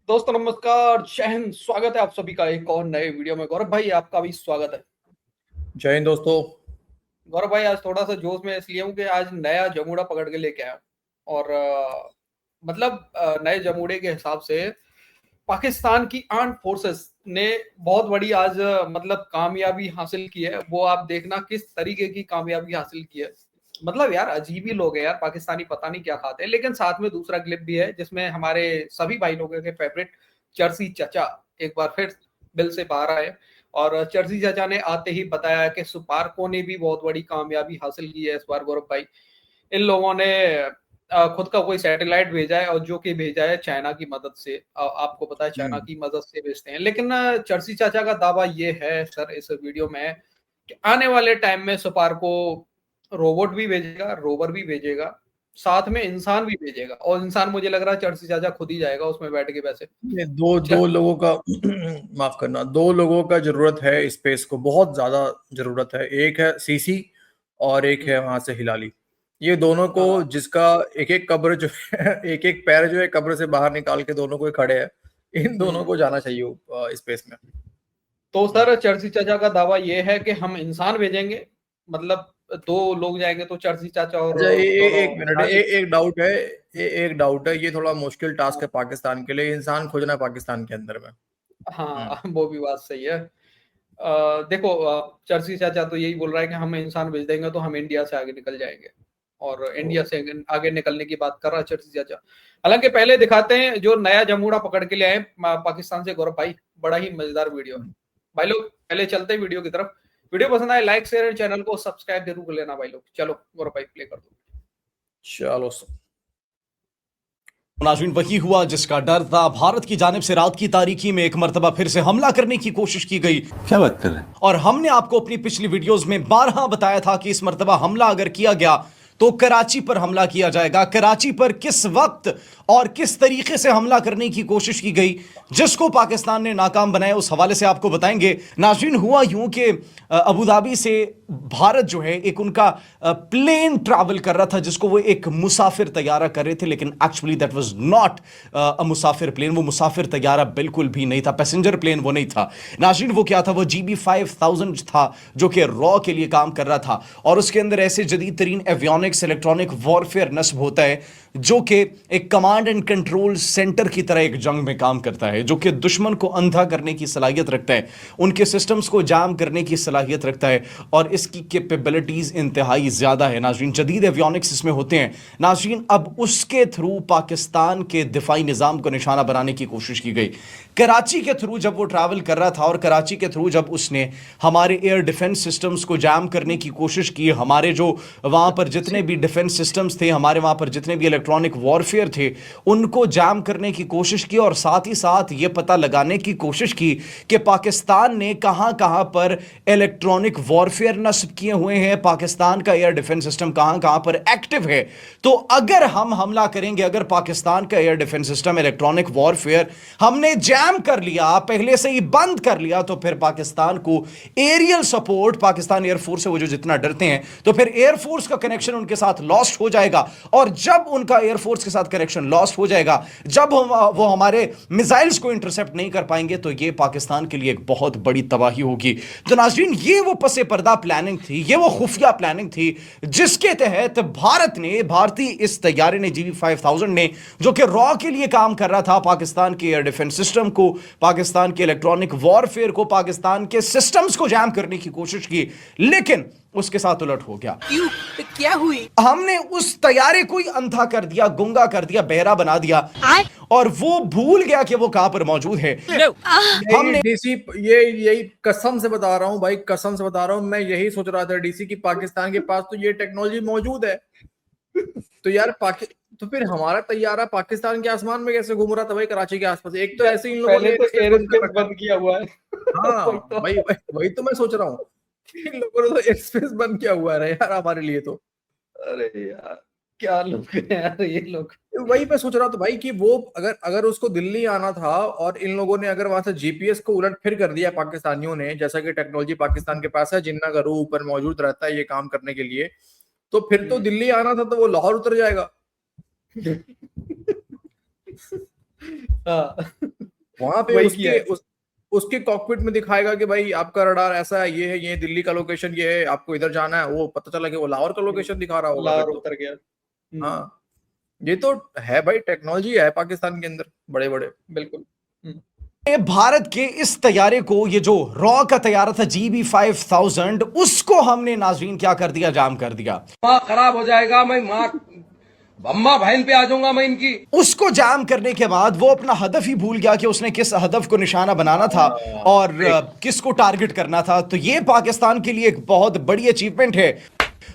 दोस्तों नमस्कार, जय हिंद। स्वागत है आप सभी का एक और नए वीडियो में। गौरव भाई आपका भी स्वागत है। जय हिंद दोस्तों। गौरव भाई आज थोड़ा सा जोश में इसलिए हूँ कि आज नया जमूड़ा पकड़ के लेके आया हूँ। और नए जमूड़े के हिसाब से पाकिस्तान की आर्म्ड फोर्सेस ने बहुत बड़ी आज कामयाबी हासिल की है। वो आप देखना किस तरीके की कामयाबी हासिल की है। मतलब यार अजीब ही लोग हैं यार पाकिस्तानी, पता नहीं क्या खाते हैं। लेकिन साथ में दूसरा क्लिप भी है जिसमें हमारे सभी भाई लोगों के फेवरेट चर्सी चाचा एक बार फिर बिल से बाहर आए। और चर्सी चाचा ने आते ही बताया कि सुपार्को ने भी बहुत बड़ी कामयाबी हासिल की है इस बार। गौरव भाई, इन लोगों ने खुद का कोई सैटेलाइट भेजा है और जो कि भेजा है चाइना की मदद से। आपको पता है चाइना की मदद से भेजते हैं। लेकिन चर्सी चाचा का दावा ये है सर इस वीडियो में कि आने वाले टाइम में सुपार्को रोबोट भी भेजेगा, रोवर भी भेजेगा, साथ में इंसान भी भेजेगा। और इंसान मुझे लग रहा है चर्ची चाचा खुद ही जाएगा उसमें बैठ के। वैसे ये दो लोगों का माफ करना, दो लोगों का जरूरत है, स्पेस को बहुत ज्यादा जरूरत है। एक है सीसी और एक है वहां से हिलाली। ये दोनों को, हाँ, जिसका एक एक कब्र जो है एक एक पैर जो है कब्र से बाहर निकाल के दोनों को खड़े हैं, इन दोनों को जाना चाहिए स्पेस में। तो सर चर्ची चाचा का दावा ये है कि हम इंसान भेजेंगे। मतलब दो लोग जाएंगे तो चर्ची चाचा और अच्छा, दोनों एक मिनट, हिलाली। एक डाउट है। एक डाउट है, ये थोड़ा मुश्किल टास्क है पाकिस्तान के लिए, इंसान खोजना पाकिस्तान के अंदर में। हाँ वो भी बात सही है। देखो चर्ची चाचा तो यही बोल रहा है कि हम इंसान भेज देंगे तो हम इंडिया से आगे निकल जाएंगे। और इंडिया से आगे निकलने की बात कर रहा है चर्ची चाचा। हालांकि पहले दिखाते हैं जो नया जमूड़ा पकड़ के ले आए पाकिस्तान से। गौरव भाई बड़ा ही मजेदार वीडियो है भाई लोग। पहले चलते हैं वीडियो की तरफ। वीडियो पसंद आए लाइक शेयर, चैनल को सब्सक्राइब जरूर कर लेना भाई लोग। चलो गौरव भाई प्ले कर दो। चलो नाज़रीन, वही हुआ जिसका डर था। भारत की जानिब से रात की तारीकी में एक मर्तबा फिर से हमला करने की कोशिश की गई। क्या बात कर रहे हैं? और हमने आपको अपनी पिछली वीडियोस में 12 बताया था कि इस मर्तबा हमला अगर किया गया तो कराची पर हमला किया जाएगा। कराची पर किस वक्त और किस तरीके से हमला करने की कोशिश की गई जिसको पाकिस्तान ने नाकाम बनाया, उस हवाले से आपको बताएंगे। नाज़रीन, हुआ यूं कि अबू धाबी से भारत जो है एक उनका प्लेन ट्रैवल कर रहा था जिसको वो एक मुसाफिर तैयारा कर रहे थे, लेकिन actually that was not a Musafir plane. वो मुसाफिर तैयारा बिल्कुल भी नहीं था, पैसेंजर प्लेन वो नहीं था। नाज़रीन, वो क्या था? वो GB5000 था जो कि रॉ के लिए काम कर रहा था। और उसके अंदर ऐसे जदीद तरीन एवियोनिक्स इलेक्ट्रॉनिक वॉरफेयर नस्ब होता है जो कि एक कमांड एंड कंट्रोल सेंटर की तरह एक जंग में काम करता है, जो कि दुश्मन को अंधा करने की सलाहियत रखता है, उनके सिस्टम्स को जाम करने की सलाहियत रखता है। और इसकी कैपेबिलिटीज इंतहाई ज्यादा है। नाज़रीन, जदीद एवियोनिक्स इसमें होते हैं। नाज़रीन, अब उसके थ्रू पाकिस्तान के दिफाई निज़ाम को निशाना बनाने की कोशिश की गई। कराची के थ्रू जब वो ट्रैवल कर रहा था और कराची के थ्रू जब उसने हमारे एयर डिफेंस सिस्टम्स को जाम करने की कोशिश की, हमारे जो वहां पर जितने भी डिफेंस सिस्टम्स थे, हमारे वहां पर जितने भी इलेक्ट्रॉनिक वॉरफेयर थे, उनको जाम करने की कोशिश की। और साथ ही साथ ये पता लगाने की कोशिश की कि पाकिस्तान ने कहां कहां पर इलेक्ट्रॉनिक वॉरफेयर नस्ब किए हुए हैं, पाकिस्तान का एयर डिफेंस सिस्टम कहां कहां पर एक्टिव है। तो अगर हम हमला करेंगे, अगर पाकिस्तान का air defence system electronic warfare हमने जैम कर लिया, पहले से ही बंद कर लिया, तो फिर पाकिस्तान को एरियल सपोर्ट, पाकिस्तान एयरफोर्स से वो जो जितना डरते हैं, तो फिर एयरफोर्स का कनेक्शन उनके साथ लॉस्ट हो जाएगा। और जब उनका एयरफोर्स के साथ कनेक्शन लॉस्ट हो जाएगा, जब वो हमारे मिसाइल्स को इंटरसेप्ट नहीं कर पाएंगे, तो ये पाकिस्तान के लिए एक बहुत बड़ी तबाही होगी। तो नाज़रीन, ये वो पसे पर्दा प्लानिंग थी, ये वो खुफिया प्लानिंग थी जिसके तहत भारतीय इस तैयारे ने, GB5000 ने, जो कि रॉ के लिए काम कर रहा था, पाकिस्तान के एयर डिफेंस सिस्टम को, पाकिस्तान के इलेक्ट्रॉनिक वॉरफेयर को, पाकिस्तान के सिस्टम्स को जैम करने की कोशिश की, लेकिन उसके साथ उलट हो गया। क्यों? क्या हुई? हमने उस तैयारे को ही अंधा कर दिया, गुंगा कर दिया, बहरा बना दिया, और वो भूल गया कि वो कहां पर मौजूद है। हमने डीसी, ये यही कसम से बता रहा हूँ भाई, कसम से बता रहा हूँ, मैं यही सोच रहा था डीसी की पाकिस्तान के पास तो ये टेक्नोलॉजी मौजूद है। तो यार तो फिर हमारा तैयारा पाकिस्तान के आसमान में कैसे घूम रहा था भाई, कराची के आसपास? एक तो ऐसे इन लोगों ने पहले तो एयर स्पेस बंद किया हुआ है। हाँ वही तो। भाई, वही तो मैं सोच रहा हूँ। इन लोगों ने तो एयर स्पेस बंद किया हुआ है यार हमारे लिए। तो अरे यार क्या लोग हैं यार ये लोग। वही मैं सोच रहा था भाई कि वो अगर अगर उसको दिल्ली आना था और इन लोगों ने अगर वहां से जीपीएस को उलट फिर कर दिया पाकिस्तानियों ने, जैसा कि टेक्नोलॉजी पाकिस्तान के पास है, जिन्ना का रूह ऊपर मौजूद रहता है ये काम करने के लिए, तो फिर तो दिल्ली आना था तो वो लाहौर उतर जाएगा। हाँ वहां पे वही किया उसके उसके कॉकपिट में दिखाएगा कि भाई आपका रडार ऐसा है, ये दिल्ली का लोकेशन ये है, आपको इधर जाना है, वो पता चला कि वो लाहौर का लोकेशन दिखा रहा होगा फिर लाहौर तो। उतर गया। हाँ, ये तो है भाई, टेक्नोलॉजी है पाकिस्तान के अंदर बड़े बड़े। बिल्कुल। भारत के इस तैयारे को, ये जो रॉ का तैयारा था GB5000, उसको हमने नाजरीन क्या कर दिया, जाम कर दिया। माँ खराब हो जाएगा, मैं माँ अम्मा बहन पे आ जाऊंगा मैं इनकी। उसको जाम करने के बाद वो अपना हदफ ही भूल गया कि उसने किस हदफ को निशाना बनाना था और किसको टारगेट करना था। तो ये पाकिस्तान के लिए एक बहुत बड़ी अचीवमेंट है।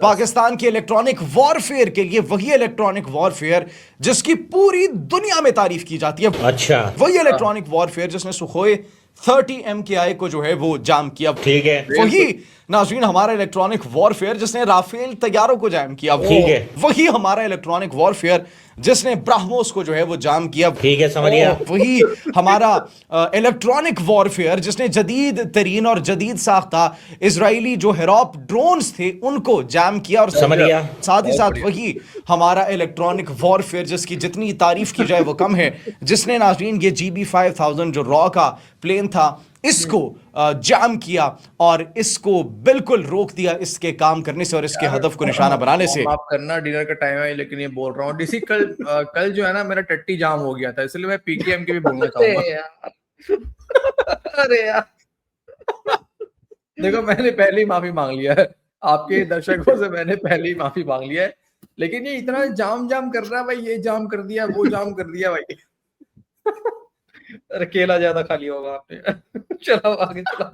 पाकिस्तान के इलेक्ट्रॉनिक वॉरफेयर के लिए, वही इलेक्ट्रॉनिक वॉरफेयर जिसकी पूरी दुनिया में तारीफ की जाती है, अच्छा, वही इलेक्ट्रॉनिक वॉरफेयर जिसने सुखोई 30 MKI को जो है वो जाम किया। ठीक है। वही नाज़रीन हमारा इलेक्ट्रॉनिक वॉरफेयर जिसने राफेल तैयारों को जाम किया। ठीक है। वही हमारा इलेक्ट्रॉनिक वॉरफेयर जिसने ब्राह्मोस को जो है वो जाम किया। ठीक है, समझ गया। वही हमारा इलेक्ट्रॉनिक वॉरफेयर जिसने जदीद तरीन और जदीद साख्ता इजरायली जो हेरॉप ड्रोन्स थे उनको जाम किया। और समझ गया। साथ ही साथ वही हमारा इलेक्ट्रॉनिक वॉरफेयर जिसकी जितनी तारीफ की जाए वो कम है, जिसने नाज़रीन ये GB5000 जो रॉ का प्लेन था इसको जाम किया और इसको बिल्कुल रोक दिया इसके काम करने से और इसके हदफ को निशाना बनाने से। माफ करना, डिनर का टाइम है लेकिन ये बोल रहा हूँ डीसी, कल जो है ना मेरा टट्टी जाम हो गया था, इसलिए मैं PKM के भी बोलना चाहूंगा। अरे यार देखो मैंने पहले ही माफी मांग लिया है, आपके दर्शकों से मैंने पहले ही माफी मांग लिया है, लेकिन ये इतना जाम कर रहा है भाई, ये जाम कर दिया वो जाम कर दिया भाई। अरे केला ज्यादा खा लिया होगा आपने। चलो आगे चलो।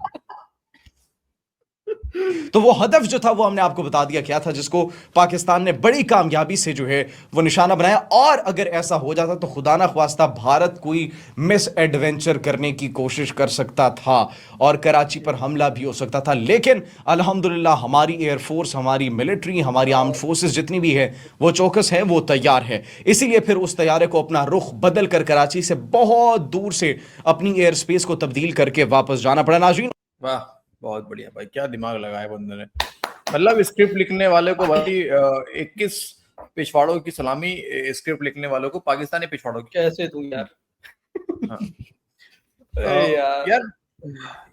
तो वो हदफ जो था वो हमने आपको बता दिया क्या था, जिसको पाकिस्तान ने बड़ी कामयाबी से जो है वो निशाना बनाया। और अगर ऐसा हो जाता तो खुदा ना ख्वास्ता भारत कोई मिस एडवेंचर करने की कोशिश कर सकता था और कराची पर हमला भी हो सकता था। लेकिन अल्हम्दुलिल्लाह हमारी एयरफोर्स, हमारी मिलिट्री, हमारी आर्म्ड फोर्सेस जितनी भी है वो चौकस है, वो तैयार है। इसीलिए फिर उस तैयारे को अपना रुख बदल कर कराची से बहुत दूर से अपनी एयर स्पेस को तब्दील करके वापस जाना पड़ा। नाज़रीन वाह, बहुत बढ़िया भाई, क्या दिमाग लगाया बंदे ने। मतलब स्क्रिप्ट लिखने वाले को भाई 21 पिछवाड़ों की सलामी, स्क्रिप्ट लिखने वालों को पाकिस्तानी पिछवाड़ों की। कैसे तू यार। हाँ। यार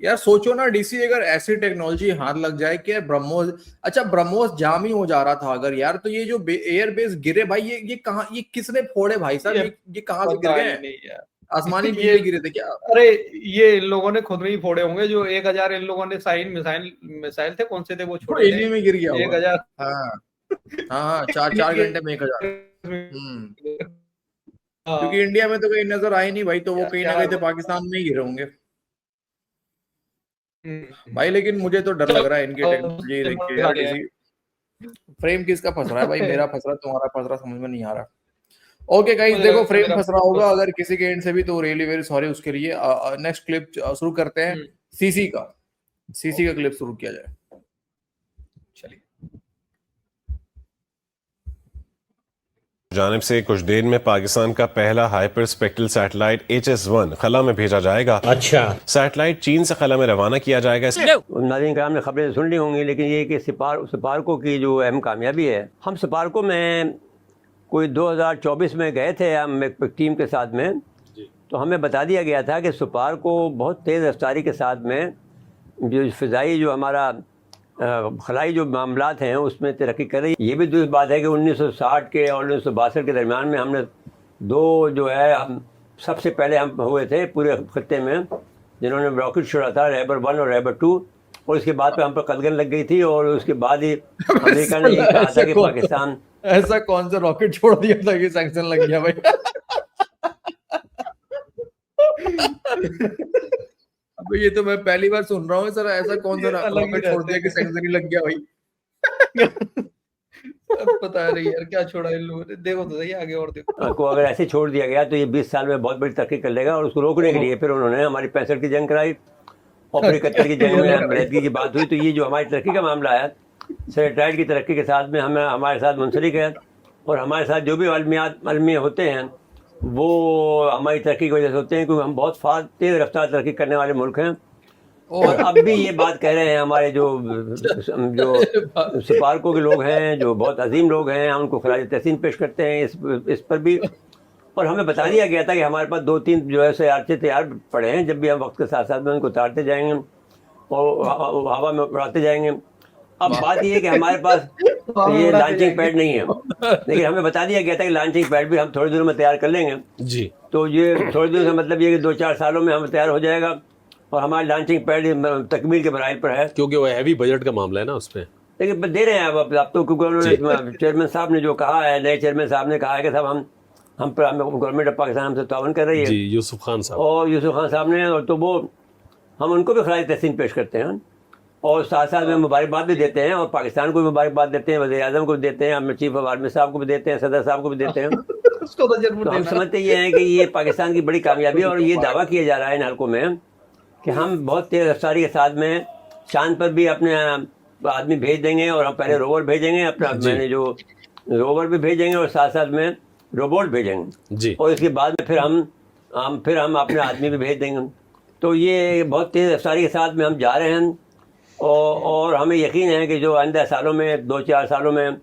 यार सोचो ना डीसी, अगर ऐसी टेक्नोलॉजी हाथ लग जाए कि ब्रह्मोस, अच्छा ब्रह्मोस जाम ही हो जा रहा था अगर यार, तो ये जो एयर बेस गिरे भाई, ये कहाँ, ये किसने फोड़े भाई साहब, ये कहाँ से गिर गए? नहीं यार, आसमानी बिजली गिरे थे क्या? अरे ये इन लोगों ने खुद में ही फोड़े होंगे। जो 1000 इन लोगों ने मिसाइल थे, कौन से थे वो छोड़े एलिये में गिर गया 1000। हाँ 4 घंटे में 1000। क्योंकि इंडिया में तो कहीं नजर आए नहीं भाई, तो वो कहीं ना कहीं तो पाकिस्तान में ही गिरे होंगे भाई। लेकिन मुझे तो डर लग रहा है इनकी टेक्नोलॉजी देख के यार। किसी फ्रेम किसका फंस रहा है भाई, मेरा फंस रहा, तुम्हारा फंस रहा, समझ में नहीं आ रहा। ओके गाइस, देखो फ्रेम फंस रहा होगा अगर किसी के एंड से भी, तो रियली वेरी सॉरी उसके लिए। नेक्स्ट क्लिप शुरू करते हैं, सीसी का क्लिप शुरू किया जाए। चलिए। जानिब से कुछ देर में पाकिस्तान का पहला हाइपर स्पेक्ट्रल सैटेलाइट HS-1 खला में भेजा जाएगा। अच्छा, सैटेलाइट चीन से खला में रवाना किया जाएगा। नाज़रीन कराम ने खबरें सुन ली होंगी, लेकिन ये कि सिपारको की जो अहम कामयाबी है, हम सिपारको में कोई 2024 में गए थे हम एक टीम के साथ में, तो हमें बता दिया गया था कि सिपारको बहुत तेज़ रफ्तारी के साथ में जो फ़िज़ाई जो हमारा खलाई जो मामलात हैं उसमें तरक्की कर रही है। ये भी दुरुस्त बात है कि 1960 के और 1962 के दरमियान में हमने दो जो है, हम सबसे पहले हम हुए थे पूरे खत्ते में जिन्होंने रॉकेट छोड़ा था, रैबर 1 और रैबर 2, और उसके बाद पे हम पर कदगन लग गई थी। और उसके बाद ही अमेरिका ने ये कहा था कि पाकिस्तान, ऐसा कौन सा रॉकेट छोड़ दिया था कि सैंक्शन लग गया भाई? अब ये तो मैं पहली बार सुन रहा हूँ सर, ऐसा कौन सा रॉकेट छोड़ दिया कि सैंक्शन ही लग गया भाई? पता नहीं यार क्या छोड़ा इन लोगों ने, देखो तो सही आगे और देखो। को अगर ऐसे छोड़ दिया गया तो ये 20 साल में बहुत बड़ी तरक्की कर लेगा। और उसको रोकने के लिए फिर उन्होंने हमारी 65 की जंग कराई और फिर 71 की जंग में मलहदगी की बात हुई। तो ये जो हमारी तरक्की का मामला है, सैटेलाइट की तरक्की के साथ में हमें हमारे साथ मुंसलिक है, और हमारे साथ जो भी अलमिया होते हैं वो हमारी तरक्की की वजह से होते हैं, क्योंकि हम बहुत तेज़ रफ्तार तरक्की करने वाले मुल्क हैं। और अब भी ये बात कह रहे हैं हमारे जो सिपारकों के लोग हैं, जो बहुत अजीम लोग हैं, हम उनको खराज तहसीन पेश करते हैं इस पर भी। और हमें बता दिया गया था कि हमारे पास 2-3 जो है आर्चे तैयार पड़े हैं, जब भी हम वक्त के साथ साथ में उनको उतारते जाएंगे और हवा में उड़ाते जाएंगे। अब बात ये है कि हमारे पास ये लॉन्चिंग पैड नहीं है, लेकिन हमें बता दिया गया था कि लॉन्चिंग पैड भी हम थोड़ी देर में तैयार कर लेंगे जी। तो ये थोड़ी देर का मतलब ये कि 2-4 सालों में हम तैयार हो जाएगा और हमारा लॉन्चिंग पैड तकमील के बराबर पर है, क्योंकि वो हैवी बजट का मामला है ना उसमें। लेकिन दे रहे हैं अब तो, क्योंकि उन्होंने चेयरमैन साहब ने जो कहा है, नए चेयरमैन साहब ने कहा है कि साहब हम गवर्नमेंट ऑफ पाकिस्तान हमसे ताउन कर रही है जी, यूसुफ खान साहब और यूसुफ खान साहब ने, और तो वो हम उनको भी खराज तहसीन पेश करते हैं और साथ साथ में मुबारकबाद भी देते हैं और पाकिस्तान को भी मुबारकबाद देते हैं, वज़ीर आज़म को भी देते हैं, हम चीफ ऑफ आर्मी साहब को भी देते हैं, सदर साहब को भी देते हैं। उसको तो जरूर तो हम देना। समझते ये हैं कि ये पाकिस्तान की बड़ी कामयाबी है और ये दावा किया जा रहा है इन हल्कों में कि हम बहुत तेज़ रफ्तारी के साथ में चांद पर भी अपने आदमी भेज देंगे और हम पहले रोवर भेजेंगे अपना, मैंने जो रोवर भी भेजेंगे और साथ साथ में रोबोट भेजेंगे जी। और इसके बाद में फिर हम अपने आदमी भी भेज देंगे। तो ये बहुत तेज़ रफ्तारी के साथ में हम जा रहे हैं और हमें यकीन है कि जो आइंदा सालों में 2-4 सालों में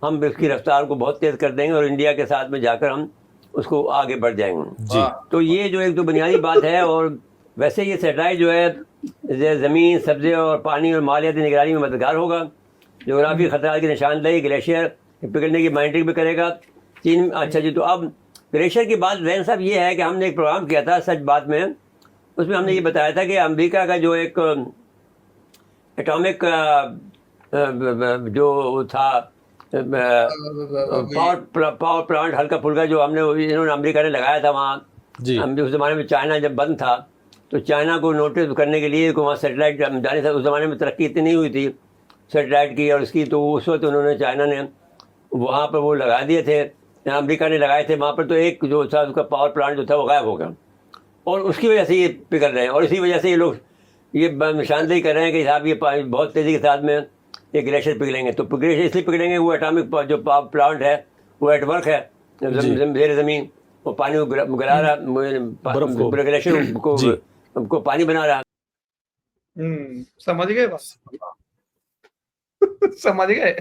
हम इसकी रफ्तार को बहुत तेज़ कर देंगे और इंडिया के साथ में जाकर हम उसको आगे बढ़ जाएंगे जी। तो ये जो एक तो बुनियादी बात है। और वैसे ये सैटेलाइट जो है ज़मीन, सब्ज़े और पानी और मालियाती निगरानी में मददगार होगा, जोग्राफी खतरा की निशानदेही, ग्लेशियर पिघलने की मॉनिटरिंग भी करेगा चीन। अच्छा जी, तो अब ग्लेशियर की बात जैन साहब ये है कि हमने एक प्रोग्राम किया था सच बात में, उसमें हमने ये बताया था कि अमेरिका का जो एक एटॉमिक जो था पावर प्लांट हल्का फुल्का जो इन्होंने अमेरिका ने लगाया था वहाँ जी। हम उस ज़माने में चाइना जब बंद था तो चाइना को नोटिस करने के लिए वहाँ सेटेलाइट जाने था। उस ज़माने में तरक्की इतनी नहीं हुई थी सेटेलाइट की और इसकी, तो उस वक्त उन्होंने चाइना ने वहाँ पर वो लगा दिए थे, अमेरिका ने लगाए थे वहाँ पर, तो एक जो था उसका पावर प्लांट जो था वो गायब हो गया और उसकी वजह से ये पिघल रहे हैं और इसी वजह से ये लोग ये निशानदेही कर रहे हैं कि साहब ये बहुत तेज़ी के साथ में ये ग्लेशियर पिघलेंगे। तो ग्लेशियर इसलिए पिघलेंगे, वो एटॉमिक जो पावर प्लांट है वो एट वर्क है ज़ेर ज़मीन, वो पानी को गला रहा, ग्लेशियर को पानी बना रहा। समझ गए बस। समझ गए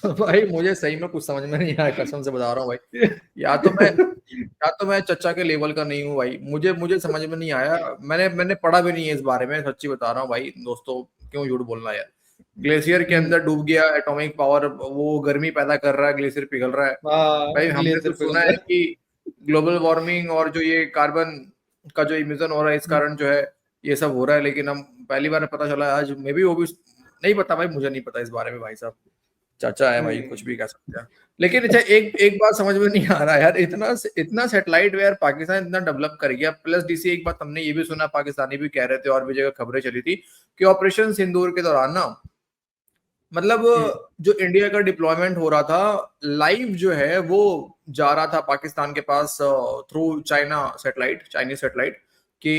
भाई मुझे सही में कुछ समझ में नहीं आया, कसम से बता रहा हूँ भाई। या तो मैं चच्चा के लेवल का नहीं हूँ भाई, मुझे समझ में नहीं आया। मैंने पढ़ा भी नहीं है इस बारे में, सच्ची बता रहा हूँ भाई दोस्तों, क्यों झूठ बोलना यार। ग्लेशियर के अंदर डूब गया, एटॉमिक पावर वो गर्मी पैदा कर रहा है, ग्लेशियर पिघल रहा है। भाई हमने तो सुना है कि ग्लोबल वार्मिंग और जो ये कार्बन का जो इमिशन हो रहा है इस कारण जो है ये सब हो रहा है, लेकिन हम पहली बार पता चला आज। मे भी वो भी नहीं पता भाई, मुझे नहीं पता इस बारे में भाई साहब, चाचा है भाई, कुछ भी कह सकते हैं। लेकिन अच्छा एक बात समझ में नहीं आ रहा यार, इतना सैटेलाइट वेयर पाकिस्तान इतना डेवलप कर गया। प्लस डीसी एक बात हमने ये भी सुना, पाकिस्तानी भी कह रहे थे और भी जगह खबरें चली थी कि ऑपरेशन सिंदूर के दौरान ना, मतलब जो इंडिया का डिप्लॉयमेंट हो रहा था लाइव जो है वो जा रहा था पाकिस्तान के पास थ्रू चाइनीज सैटेलाइट कि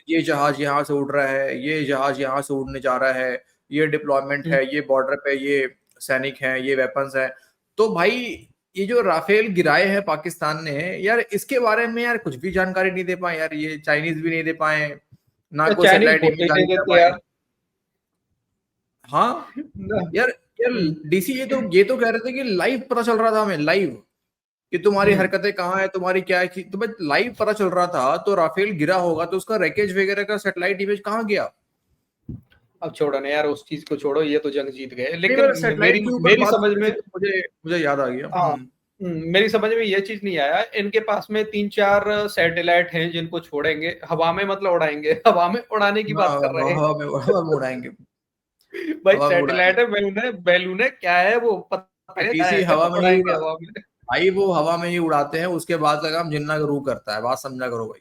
ये जहाज यहाँ से उड़ रहा है, ये जहाज यहाँ से उड़ने जा रहा है, ये डिप्लॉयमेंट है, ये बॉर्डर पे ये सैनिक हैं, ये वेपन्स हैं। तो भाई ये जो राफेल गिराए हैं पाकिस्तान ने यार, इसके बारे में यार कुछ भी जानकारी नहीं दे पाए यार, ये चाइनीज भी नहीं दे पाए ना, कोई सैटेलाइट। हाँ यार डीसी ये तो कह रहे थे कि लाइव पता चल रहा था हमें, लाइव कि तुम्हारी हरकतें कहाँ है, तुम्हारी क्या है, तो बस लाइव पता चल रहा था। तो राफेल गिरा होगा तो उसका रैकेज वगैरह का सैटेलाइट इमेज कहाँ गया? अब छोड़ो ना यार उस चीज को, छोड़ो, ये तो जंग जीत गए। लेकिन मेरी समझ में मुझे याद आ गया। मेरी समझ में ये चीज नहीं आया, इनके पास में 3-4 सैटेलाइट हैं जिनको छोड़ेंगे हवा में, मतलब उड़ाएंगे, हवा में उड़ाने की बात कर रहे हैं। हवा में उड़ाएंगे भाई सैटेलाइट है, बैलून है, क्या है वो पता है, हवा में ही भाई, वो हवा में ही उड़ाते हैं, उसके बाद का काम जिन्ना रूह करता है, बात समझा करो भाई।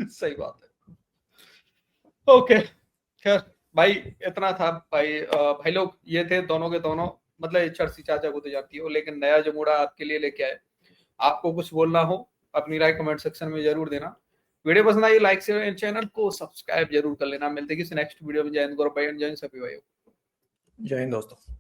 सही बात है। ओके खैर भाई इतना था भाई लोग ये थे दोनों के दोनों, मतलब चर्सी चाचा को तो जानती हो, लेकिन नया जमूरा आपके लिए लेके आए। आपको कुछ बोलना हो अपनी राय कमेंट सेक्शन में जरूर देना। वीडियो पसंद आई लाइक शेयर, चैनल को सब्सक्राइब जरूर कर लेना। मिलते हैं किसी नेक्स्ट वीडियो में। जय हिंद गौरव भाई, जय हिंद सभी भाइयों, जय हिंद दोस्तों।